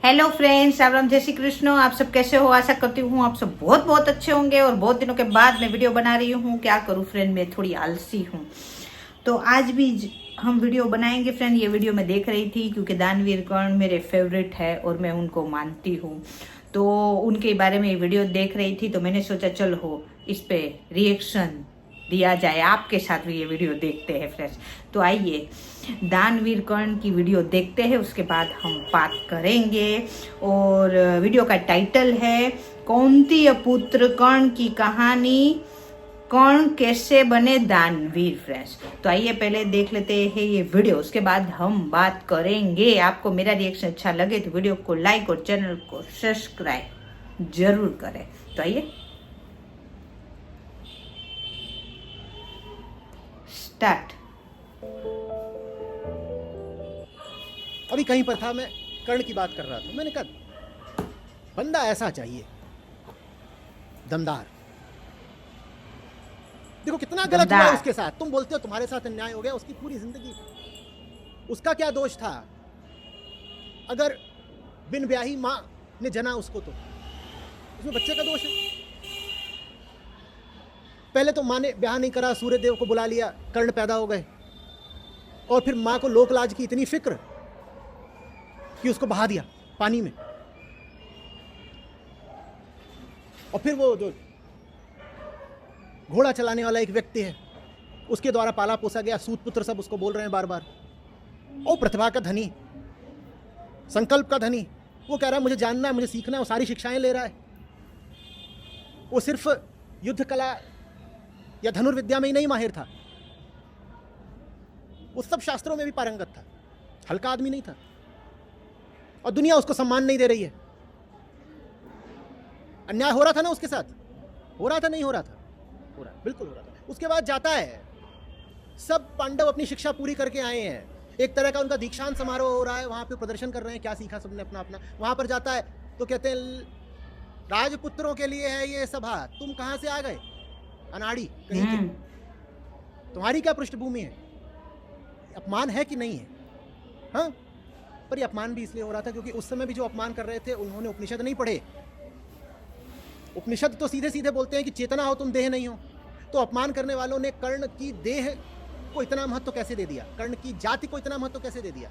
Hello friends, Ram Ram, जय श्री कृष्ण। आप सब कैसे हो? आशा करती हूँ आप सब बहुत बहुत अच्छे होंगे। और बहुत दिनों के बाद मैं वीडियो बना रही हूँ। क्या करूँ फ्रेंड, मैं थोड़ी आलसी हूँ, तो आज भी हम वीडियो बनाएंगे फ्रेंड। ये वीडियो मैं देख रही थी क्योंकि दानवीर कर्ण मेरे फेवरेट है और मैं उनको मानती हूँ, तो उनके बारे में ये वीडियो देख रही थी, तो मैंने सोचा चलो इस पे रिएक्शन दिया जाए। आपके साथ भी ये वीडियो देखते हैं फ्रेंड्स। तो आइए दानवीर कर्ण की वीडियो देखते हैं, उसके बाद हम बात करेंगे। और वीडियो का टाइटल है कौंतेय पुत्र कर्ण की कहानी, कर्ण कैसे बने दानवीर फ्रेंड्स। तो आइए पहले देख लेते हैं ये वीडियो, उसके बाद हम बात करेंगे। आपको मेरा रिएक्शन अच्छा लगे तो वीडियो को लाइक और चैनल को सब्सक्राइब जरूर करें। तो आइए स्टार्ट। अभी कहीं पर था, मैं कर्ण की बात कर रहा था। मैंने कहा बंदा ऐसा चाहिए, दमदार। देखो कितना गलत हुआ उसके साथ। तुम बोलते हो तुम्हारे साथ अन्याय हो गया, उसकी पूरी जिंदगी, उसका क्या दोष था? अगर बिन ब्याही माँ ने जना उसको, तो उसमें बच्चे का दोष है। पहले तो माँ ने ब्याह नहीं करा, सूर्यदेव को बुला लिया, कर्ण पैदा हो गए, और फिर माँ को लोकलाज की इतनी फिक्र कि उसको बहा दिया पानी में। और फिर वो जो घोड़ा चलाने वाला एक व्यक्ति है, उसके द्वारा पाला पोसा गया, सूत पुत्र सब उसको बोल रहे हैं बार बार। ओ प्रतिभा का धनी, संकल्प का धनी, वो कह रहा है मुझे जानना है, मुझे सीखना है। वो सारी शिक्षाएं ले रहा है। वो सिर्फ युद्ध कला या धनुर्विद्या में ही नहीं माहिर था, वो सब शास्त्रों में भी पारंगत था। हल्का आदमी नहीं था। और दुनिया उसको सम्मान नहीं दे रही है। अन्याय हो रहा था ना उसके साथ? हो रहा था, नहीं हो रहा था? हो रहा, बिल्कुल हो रहा था। उसके बाद जाता है, सब पांडव अपनी शिक्षा पूरी करके आए हैं, एक तरह का उनका दीक्षांत समारोह हो रहा है, वहां पे प्रदर्शन कर रहे हैं, क्या सीखा सबने अपना अपना। वहां पर जाता है तो कहते हैं राजपुत्रों के लिए है ये सभा, तुम कहां से आ गए अनाड़ी कहीं के? तुम्हारी क्या पृष्ठभूमि है? अपमान है कि नहीं है? हाँ, पर ये अपमान भी इसलिए हो रहा था क्योंकि उस समय भी जो अपमान कर रहे थे उन्होंने उपनिषद नहीं पढ़े। उपनिषद तो सीधे सीधे बोलते हैं कि चेतना हो तुम, देह नहीं हो। तो अपमान करने वालों ने कर्ण की देह को इतना महत्व कैसे दे दिया, कर्ण की जाति को इतना महत्व कैसे दे दिया?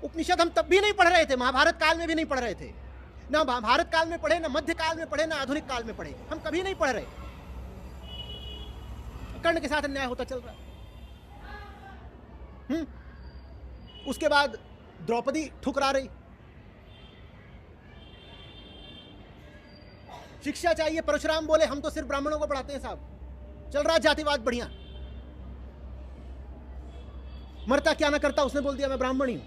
उपनिषद हम तब भी नहीं पढ़ रहे थे, महाभारत काल में भी नहीं पढ़ रहे थे, ना महाभारत काल में पढ़े, ना मध्य काल में पढ़े, ना आधुनिक काल में पढ़े, हम कभी नहीं पढ़ रहे। कर्ण के साथ अन्याय होता चल रहा। उसके बाद द्रौपदी ठुकरा रही। शिक्षा चाहिए, परशुराम बोले हम तो सिर्फ ब्राह्मणों को पढ़ाते हैं साहब। चल रहा जातिवाद बढ़िया। मरता क्या ना करता, उसने बोल दिया मैं ब्राह्मण ही हूं।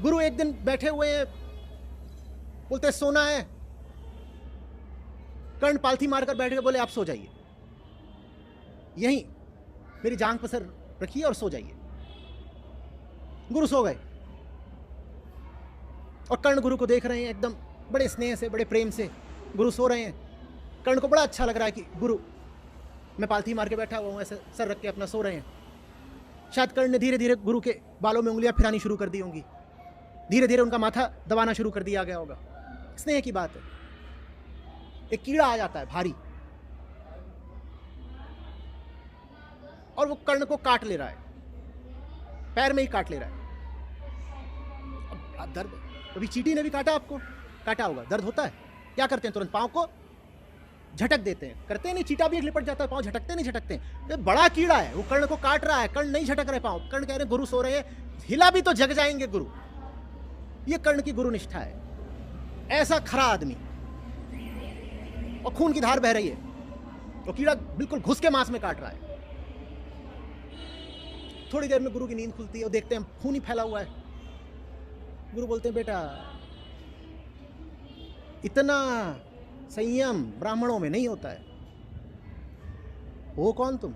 गुरु एक दिन बैठे हुए हैं, बोलते सोना है। कर्ण पालथी मारकर बैठ गए, बोले आप सो जाइए, यहीं मेरी जांघ पर सर रखिए और सो जाइए। गुरु सो गए और कर्ण गुरु को देख रहे हैं, एकदम बड़े स्नेह से, बड़े प्रेम से गुरु सो रहे हैं। कर्ण को बड़ा अच्छा लग रहा है कि गुरु, मैं पालथी मार के बैठा हुआ हूं, ऐसे सर रख के अपना सो रहे हैं। शायद कर्ण ने धीरे धीरे गुरु के बालों में उंगलियां फिरानी शुरू कर दी होंगी, धीरे धीरे उनका माथा दबाना शुरू कर दिया गया होगा। स्नेह की बात है। एक कीड़ा आ जाता है भारी, और वो कर्ण को काट ले रहा है, पैर में ही काट ले रहा है। अब दर्द, कभी चींटी ने भी काटा आपको? काटा होगा, दर्द होता है। क्या करते हैं? तुरंत पांव को झटक देते हैं, करते हैं नहीं? चींटा भी एक लिपट जाता है, पांव झटकते नहीं झटकते? ये बड़ा कीड़ा है, वो कर्ण को काट रहा है, कर्ण नहीं झटक रहे पांव। कर्ण कह रहे गुरु सो रहे हैं, हिला भी तो जग जाएंगे गुरु। ये कर्ण की गुरु निष्ठा है। ऐसा खरा आदमी, और खून की धार बह रही है, तो कीड़ा बिल्कुल घुस के मांस में काट रहा है। थोड़ी देर में गुरु की नींद खुलती है और देखते हैं खून ही फैला हुआ है। गुरु बोलते हैं बेटा, इतना संयम ब्राह्मणों में नहीं होता है। हो कौन तुम?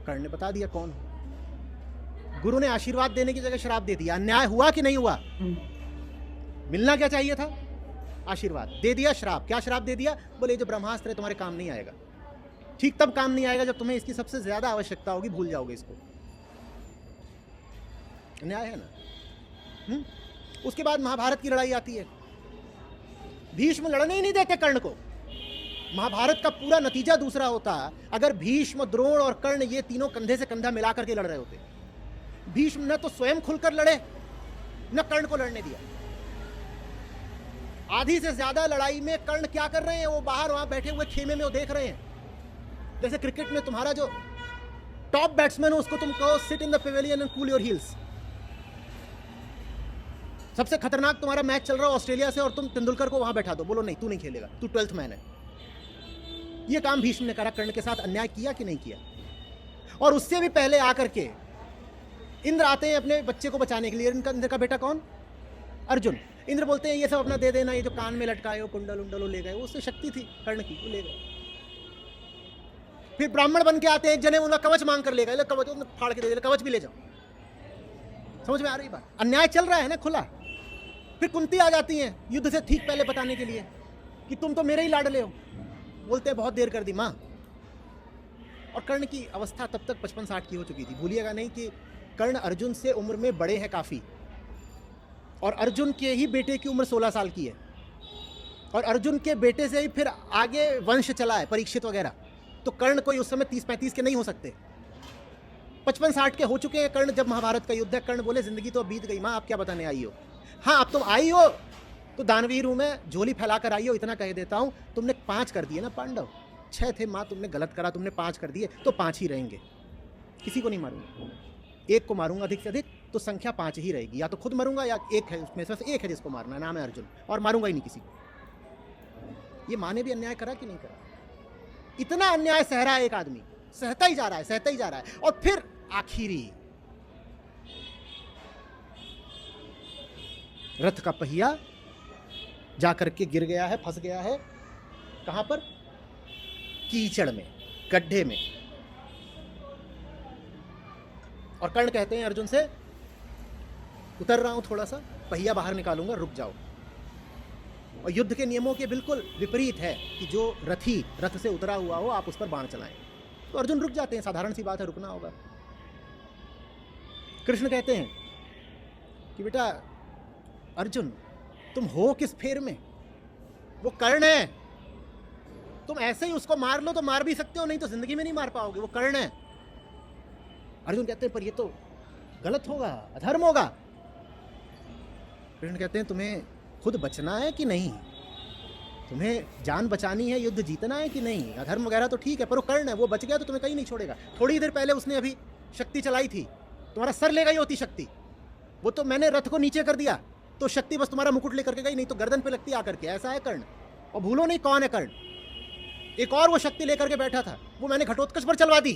कर्ण ने बता दिया कौन हो। गुरु ने आशीर्वाद देने की जगह श्राप दे दिया। अन्याय हुआ कि नहीं हुआ? मिलना क्या चाहिए था? आशीर्वाद। दे दिया श्राप। क्या श्राप दे दिया? बोले जो ब्रह्मास्त्र है तुम्हारे काम नहीं आएगा। ठीक तब काम नहीं आएगा जब तुम्हें इसकी सबसे ज्यादा आवश्यकता होगी, भूल जाओगे इसको। अन्याय है ना। उसके बाद महाभारत की लड़ाई आती है। भीष्म लड़ने ही नहीं देते कर्ण को। महाभारत का पूरा नतीजा दूसरा होता अगर भीष्म, द्रोण और कर्ण ये तीनों कंधे से कंधा मिला करके लड़ रहे होते। भीष्म न तो स्वयं खुलकर लड़े, न कर्ण को लड़ने दिया। आधी से ज्यादा लड़ाई में कर्ण क्या कर रहे हैं, वो बाहर वहां बैठे हुए खेमे में वो देख रहे हैं। जैसे क्रिकेट में तुम्हारा जो टॉप बैट्समैन हो उसको तुम कहो sit in the pavilion and cool your heels. सबसे खतरनाक तुम्हारा मैच चल रहा हो ऑस्ट्रेलिया से और तुम तेंदुलकर को वहां बैठा दो, बोलो नहीं तू नहीं खेलेगा, तू 12th मैन है। यह काम भीष्म ने करा। कर्ण के साथ अन्याय किया कि नहीं किया? और उससे भी पहले आकर के इंद्र आते हैं अपने बच्चे को बचाने के लिए। इंद्र का बेटा कौन? अर्जुन। इंद्र बोलते हैं ये सब अपना दे देना, ये जो कान में लटकाए हो कुंडल उंडल ले गए, उससे शक्ति थी कर्ण की, वो ले गए। फिर ब्राह्मण बन के आते हैं, एक जने उनका कवच मांग कर ले गए, कवच फाड़ के दे दे, कवच भी ले जाओ। समझ में आ रही बात? अन्याय चल रहा है ना खुला। फिर कुंती आ जाती हैं युद्ध से ठीक पहले बताने के लिए कि तुम तो मेरे ही लाडले हो। बोलते हैं बहुत देर कर दी माँ। और कर्ण की अवस्था तब तक 55-60 की हो चुकी थी। भूलिएगा नहीं कि कर्ण अर्जुन से उम्र में बड़े हैं काफी, और अर्जुन के ही बेटे की उम्र 16 साल की है, और अर्जुन के बेटे से ही फिर आगे वंश चला है परीक्षित वगैरह। तो कर्ण कोई उस समय 30-35 के नहीं हो सकते, 55-60 के हो चुके हैं कर्ण जब महाभारत का युद्ध है। कर्ण बोले जिंदगी तो बीत गई माँ, आप क्या बताने आई हो? हाँ अब तुम आई हो तो दानवीर हूं मैं, झोली फैलाकर आई हो, इतना कह देता हूं। तुमने 5 कर दिए ना पांडव, 6 थे माँ, तुमने गलत करा, तुमने 5 कर दिए तो 5 ही रहेंगे। किसी को नहीं मारूंगा, एक को मारूंगा अधिक से अधिक, तो संख्या 5 ही रहेगी। या तो खुद मरूंगा या एक है उसमें से एक है जिसको मारना, नाम है अर्जुन, और मारूंगा ही नहीं किसी को। ये माँ ने भी अन्याय करा कि नहीं करा? इतना अन्याय सह रहा है एक आदमी, सहता ही जा रहा है, सहता ही जा रहा है। और फिर आखिरी रथ का पहिया जाकर के गिर गया है, फंस गया है। कहां पर? कीचड़ में, गड्ढे में। और कर्ण कहते हैं अर्जुन से उतर रहा हूं थोड़ा सा, पहिया बाहर निकालूंगा, रुक जाओ। और युद्ध के नियमों के बिल्कुल विपरीत है कि जो रथी रथ से उतरा हुआ हो आप उस पर बाण चलाएं। तो अर्जुन रुक जाते हैं, साधारण सी बात है, रुकना होगा। कृष्ण कहते हैं कि बेटा अर्जुन तुम हो किस फेर में? वो कर्ण है, तुम ऐसे ही उसको मार लो तो मार भी सकते हो, नहीं तो जिंदगी में नहीं मार पाओगे, वो कर्ण है। अर्जुन कहते हैं पर ये तो गलत होगा, अधर्म होगा। कृष्ण कहते हैं तुम्हें खुद बचना है कि नहीं? तुम्हें जान बचानी है, युद्ध जीतना है कि नहीं? अधर्म वगैरह तो ठीक है, पर वो कर्ण है, वो बच गया तो तुम्हें कहीं नहीं छोड़ेगा। थोड़ी देर पहले उसने अभी शक्ति चलाई थी, तुम्हारा सर ले गई होती शक्ति, वो तो मैंने रथ को नीचे कर दिया तो शक्ति बस तुम्हारा मुकुट लेकर के गई, नहीं तो गर्दन पे लगती आकर के। ऐसा है कर्ण। और भूलो नहीं कौन है कर्ण। एक और वो शक्ति लेकर के बैठा था, वो मैंने घटोत्कच पर चलवा दी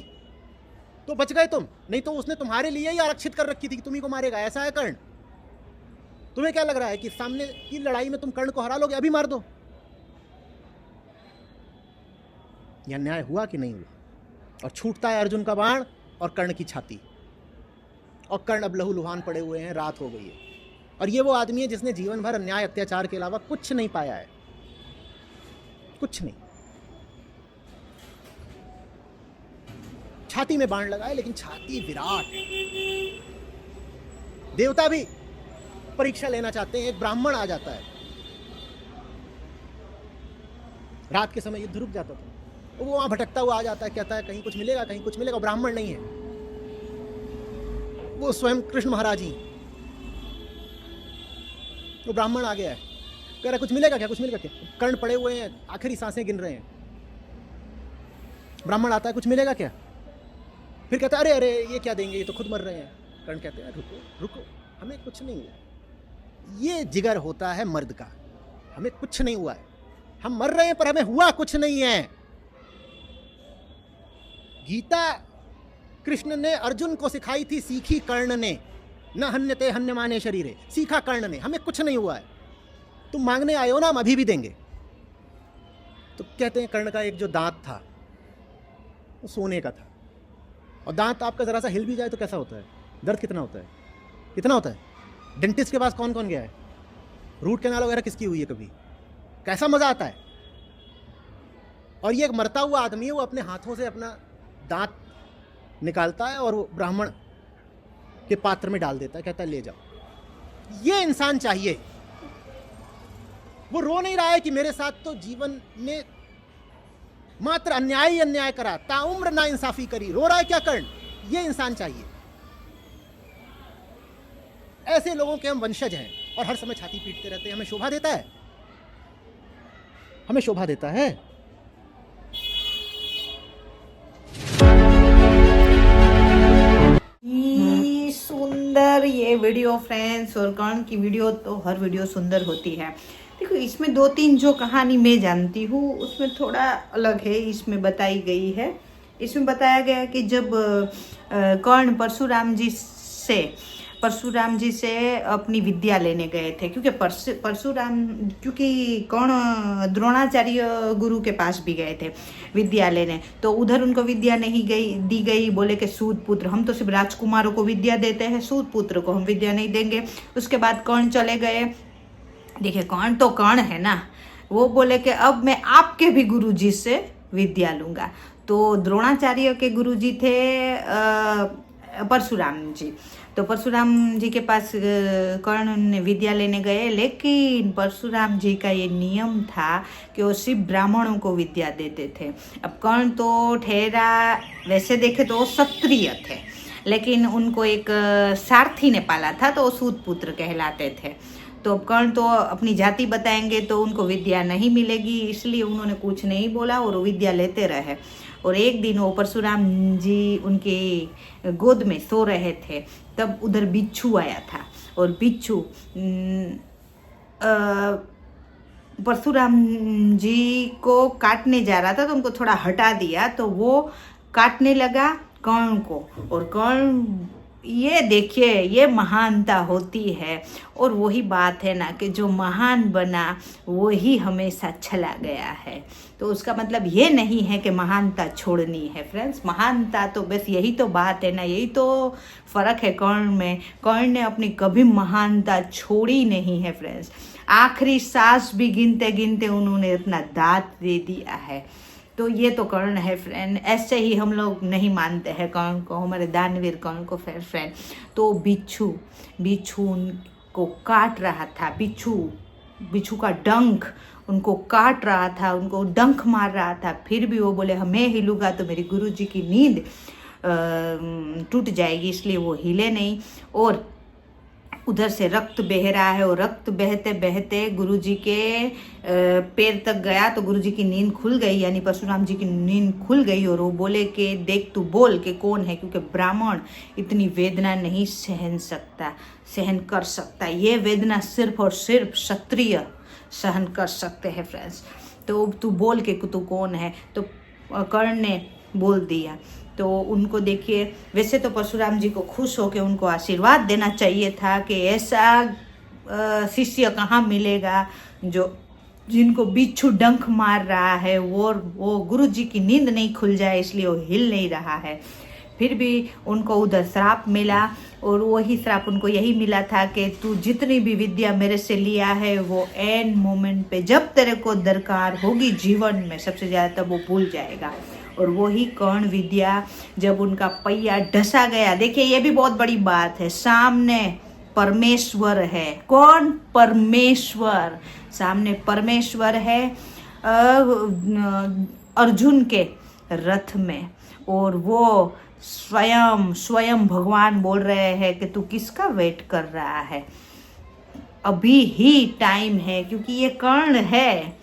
तो बच गए तुम, नहीं तो उसने तुम्हारे लिए ही आरक्षित कर रखी थी कि तुम ही को मारेगा। ऐसा है कर्ण। तुम्हें क्या लग रहा है कि सामने की लड़ाई में तुम कर्ण को हरा लोगे? अभी मार दो। यह न्याय हुआ कि नहीं हुआ? और छूटता है अर्जुन का बाण और कर्ण की छाती, और कर्ण अब लहूलुहान पड़े हुए हैं, रात हो गई है। और ये वो आदमी है जिसने जीवन भर अन्याय अत्याचार के अलावा कुछ नहीं पाया है, कुछ नहीं। छाती में बाण लगाए, लेकिन छाती विराट है। देवता भी परीक्षा लेना चाहते हैं। एक ब्राह्मण आ जाता है, रात के समय युद्ध रुक जाता था, वो वहां भटकता हुआ आ जाता है, कहता है कहीं कुछ मिलेगा, कहीं कुछ मिलेगा। ब्राह्मण नहीं है, वो स्वयं कृष्ण महाराज ही। वो ब्राह्मण आ गया है, कह रहा कुछ मिलेगा क्या, कुछ मिलेगा क्या? कर्ण पड़े हुए हैं, आखिरी सांसें गिन रहे हैं। ब्राह्मण आता है, कुछ मिलेगा क्या? फिर कहता है अरे अरे ये क्या देंगे, ये तो खुद मर रहे हैं। कर्ण कहते हैं रुको रुको, हमें कुछ नहीं हुआ। ये जिगर होता है मर्द का, हमें कुछ नहीं हुआ है, हम मर रहे हैं पर हमें हुआ कुछ नहीं है। गीता कृष्ण ने अर्जुन को सिखाई थी, सीखी कर्ण ने। न हन्यते हन्यमाने शरीरे, सीखा कर्ण ने, हमें कुछ नहीं हुआ है। तुम मांगने आए हो ना, हम अभी भी देंगे। तो कहते हैं कर्ण का एक जो दांत था वो सोने का था, और दांत आपका जरा सा हिल भी जाए तो कैसा होता है? दर्द कितना होता है? कितना होता है? डेंटिस्ट के पास कौन कौन गया है? रूट कैनाल वगैरह किसकी हुई है कभी? कैसा मजा आता है? और ये एक मरता हुआ आदमी है, वो अपने हाथों से अपना दांत निकालता है, और वो ब्राह्मण के पात्र में डाल देता है, कहता है ले जाओ। ये इंसान चाहिए। वो रो नहीं रहा है कि मेरे साथ तो जीवन ने मात्र अन्याय ही अन्याय करा, ताउम्र ना इंसाफी करी। रो रहा है क्या कर्ण? ये इंसान चाहिए। ऐसे लोगों के हम वंशज हैं और हर समय छाती पीटते रहते हैं। हमें शोभा देता है? हमें शोभा देता है? सुंदर ये वीडियो फ्रेंड्स। और कर्ण की वीडियो तो हर वीडियो सुंदर होती है। देखो इसमें 2-3 जो कहानी मैं जानती हूँ उसमें थोड़ा अलग है। इसमें बताई गई है, इसमें बताया गया कि जब कर्ण परशुराम जी से अपनी विद्या लेने गए थे, क्योंकि कर्ण द्रोणाचार्य गुरु के पास भी गए थे विद्या लेने, तो उधर उनको विद्या नहीं दी गई। बोले कि सूत पुत्र, हम तो सिर्फ राजकुमारों को विद्या देते हैं, सूत पुत्र को हम विद्या नहीं देंगे। उसके बाद कर्ण चले गए। देखिए कर्ण तो कर्ण है ना, वो बोले कि अब मैं आपके भी गुरुजी से विद्या लूंगा। तो द्रोणाचार्य के गुरुजी थे परशुराम जी। तो परशुराम जी के पास कर्ण ने विद्या लेने गए, लेकिन परशुराम जी का ये नियम था कि वो सिर्फ ब्राह्मणों को विद्या देते थे। अब कर्ण तो ठहरा, वैसे देखे तो वो क्षत्रिय थे, लेकिन उनको एक सारथी ने पाला था तो वो सूत पुत्र कहलाते थे। तो कर्ण तो अपनी जाति बताएंगे तो उनको विद्या नहीं मिलेगी, इसलिए उन्होंने कुछ नहीं बोला और वो विद्या लेते रहे। और एक दिन वो परशुराम जी उनके गोद में सो रहे थे, तब उधर बिच्छू आया था और बिच्छू परशुराम जी को काटने जा रहा था, तो उनको थोड़ा हटा दिया तो वो काटने लगा कर्ण को। और कर्ण, ये देखिए ये महानता होती है। और वही बात है ना कि जो महान बना वही हमेशा चला गया है। तो उसका मतलब ये नहीं है कि महानता छोड़नी है फ्रेंड्स। महानता तो बस यही तो बात है ना, यही तो फ़र्क है कर्ण में। कर्ण ने अपनी कभी महानता छोड़ी नहीं है फ्रेंड्स। आखिरी सांस भी गिनते गिनते उन्होंने अपना दांत दे दिया है। तो ये तो कर्ण है फ्रेंड। ऐसे ही हम लोग नहीं मानते हैं कर्ण को, हमारे दानवीर कर्ण को फ्रेंड। तो बिच्छू उनको काट रहा था। बिच्छू का डंक उनको काट रहा था, उनको डंक मार रहा था। फिर भी वो बोले मैं हिलूंगा तो मेरी गुरुजी की नींद टूट जाएगी, इसलिए वो हिले नहीं। और उधर से रक्त बह रहा है और रक्त बहते बहते गुरुजी के पैर तक गया तो गुरुजी की नींद खुल गई, यानी परशुराम जी की नींद खुल गई। और वो बोले कि देख तू बोल के कौन है, क्योंकि ब्राह्मण इतनी वेदना नहीं सहन कर सकता। ये वेदना सिर्फ और सिर्फ क्षत्रिय सहन कर सकते हैं फ्रेंड्स। तो तू बोल के तू कौन है। तो कर्ण ने बोल दिया। तो उनको देखिए, वैसे तो परशुराम जी को खुश होकर उनको आशीर्वाद देना चाहिए था कि ऐसा शिष्य कहाँ मिलेगा जिनको बिच्छू डंक मार रहा है, वो गुरु जी की नींद नहीं खुल जाए, इसलिए वो हिल नहीं रहा है। फिर भी उनको उधर श्राप मिला और वही श्राप उनको यही मिला था कि तू जितनी भी विद्या मेरे से लिया है वो एन मोमेंट पे जब तेरे को दरकार होगी जीवन में सबसे ज़्यादा तब वो भूल जाएगा। और वही कर्ण विद्या जब उनका पहिया ढसा गया, देखिए ये भी बहुत बड़ी बात है, सामने परमेश्वर है। कौन? परमेश्वर। सामने परमेश्वर है अर्जुन के रथ में, और वो स्वयं भगवान बोल रहे हैं कि तू किसका वेट कर रहा है, अभी ही टाइम है। क्योंकि ये कर्ण है,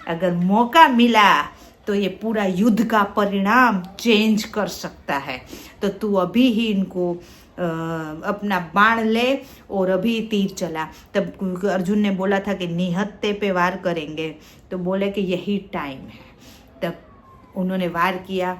अगर मौका मिला तो ये पूरा युद्ध का परिणाम चेंज कर सकता है। तो तू अभी ही इनको अपना बाण ले और अभी तीर चला। तब अर्जुन ने बोला था कि निहत्थे पे वार करेंगे, तो बोले कि यही टाइम है। तब उन्होंने वार किया,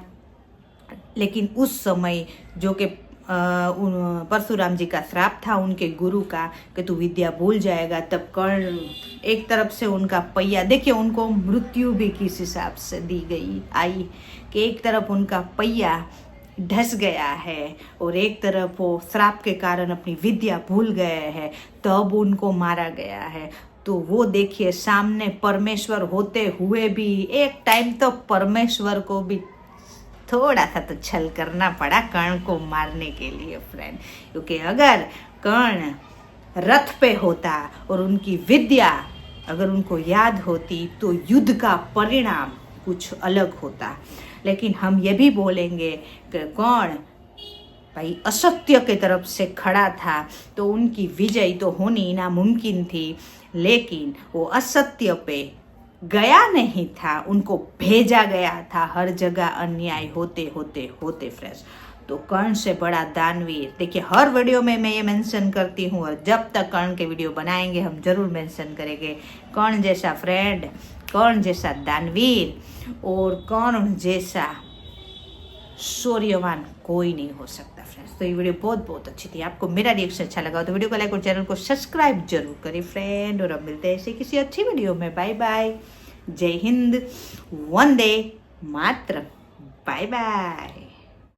लेकिन उस समय जो कि परशुराम जी का श्राप था उनके गुरु का कि तू विद्या भूल जाएगा, तब कर्ण एक तरफ से उनका पहिया, देखिए उनको मृत्यु भी किस हिसाब से दी आई कि एक तरफ उनका पहिया ढस गया है और एक तरफ वो श्राप के कारण अपनी विद्या भूल गए हैं, तब उनको मारा गया है। तो वो देखिए सामने परमेश्वर होते हुए भी एक टाइम तो परमेश्वर को भी थोड़ा सा तो छल करना पड़ा कर्ण को मारने के लिए फ्रेंड, क्योंकि अगर कर्ण रथ पे होता और उनकी विद्या अगर उनको याद होती तो युद्ध का परिणाम कुछ अलग होता। लेकिन हम ये भी बोलेंगे कि कर्ण भाई असत्य के तरफ से खड़ा था तो उनकी विजय तो होनी नामुमकिन थी, लेकिन वो असत्य पे गया नहीं था, उनको भेजा गया था। हर जगह अन्याय होते होते होते फ्रेंड्स, तो कर्ण से बड़ा दानवीर, देखिए हर वीडियो में मैं ये मेंशन करती हूँ और जब तक कर्ण के वीडियो बनाएंगे हम जरूर मेंशन करेंगे, कर्ण जैसा फ्रेंड, कर्ण जैसा दानवीर और कर्ण जैसा शौर्यवान कोई नहीं हो सकता फ्रेंड्स। तो ये वीडियो बहुत बहुत अच्छी थी। आपको मेरा रिएक्शन अच्छा लगा तो वीडियो को लाइक और चैनल को सब्सक्राइब जरूर करें फ्रेंड, और अब मिलते हैं ऐसे किसी अच्छी वीडियो में। बाय बाय, जय हिंद, वंदे मातरम, बाय बाय।